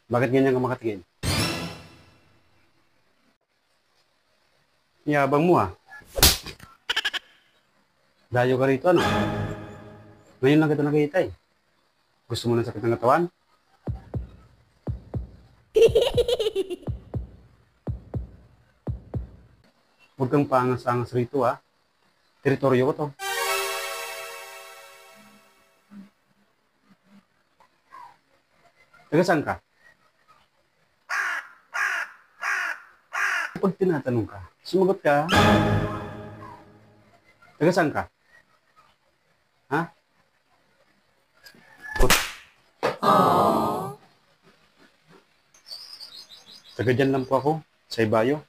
Bakit ganyan ka makatingin? Yabang mo ah. Dayo ka rito ano? Ngayon lang kita nakita eh. Gusto mo ng sakit ng katawan? Huwag kang paangas-angas rito ah. Teritoryo ko to. Taga saan ka? Pag tinatanong ka, sumagot ka. Taga saan ka? Ha? Taga dyan lang po ako, sa Ibayo.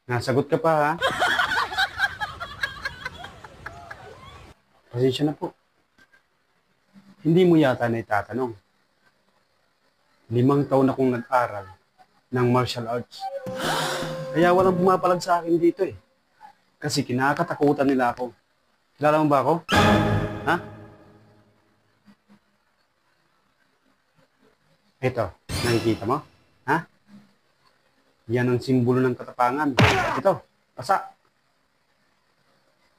Nasagot ka pa ha? Pasensya na po. Hindi mo yata na itatanong. 5 taon akong nag-aral ng martial arts. Kaya walang pumapalag sa akin dito eh. Kasi kinakatakutan nila ako. Kilala mo ba ako? Ha? Ito, nakikita mo? Ha? Yan ang simbolo ng katapangan. Ito, pasa.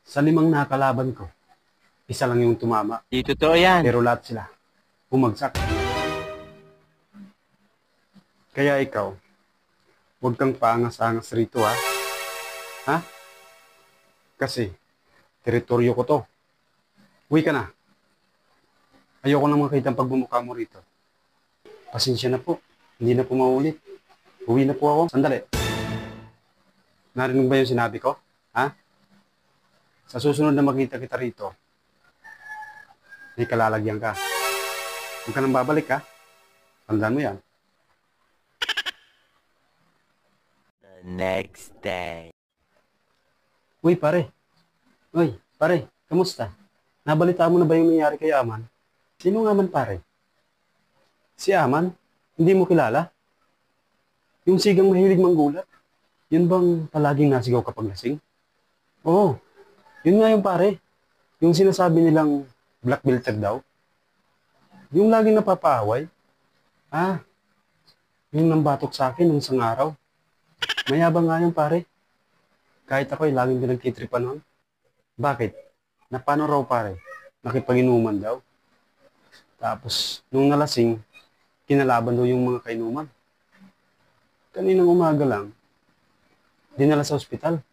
Sa 5 nakalaban ko, isa lang yung tumama. Di totoo yan. Pero lahat sila, bumagsak. Kaya ikaw, huwag kang paangas-angas rito ha. Ha? Kasi, teritoryo ko to. Uwi ka na. Ayoko na makita ang pagbumukha mo rito. Pasensya na po. Hindi na po maulit. Uwi na po ako. Sandali. Narinig ba yung sinabi ko? Ha? Sa susunod na makita kita rito, may kalalagyan ka. Huwag ka nang babalik ha. Tandaan mo yan. The next day. Uy, pare. Uy, pare. Kamusta? Nabalita mo na ba yung nangyari kay Aman? Sino nga man, pare? Si Aman? Hindi mo kilala? Yung sigang mahilig manggulat? Yun bang palaging nasigaw kapag lasing? Oo. Yun nga yung pare. Yung sinasabi nilang black belted daw. Yung laging napapaaway. Ah, yung nambatok sa akin nung isang araw. Mayabang nga yung pare. Kahit ako'y laging pinagtitripan nun. Bakit? Na paano raw pare? Nakipag-inuman daw. Tapos, nung nalasing, kinalaban daw yung mga kainuman. Kaninang umaga lang, dinala sa ospital.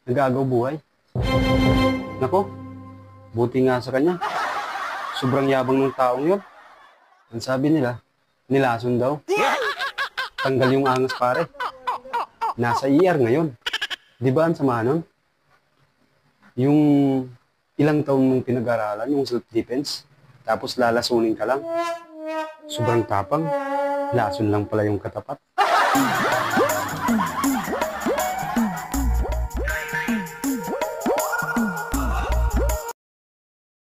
Nag-aagaw buhay. Nako, buti nga sa kanya. Sobrang yabang ng taong yun. Ang sabi nila, nilason daw. Tanggal yung angas pare. Nasa ER ngayon. Di ba ang sama nun? Yung ilang taon mong pinag-aralan, yung self-defense, tapos lalasunin ka lang. Sobrang tapang. Lason lang pala yung katapat.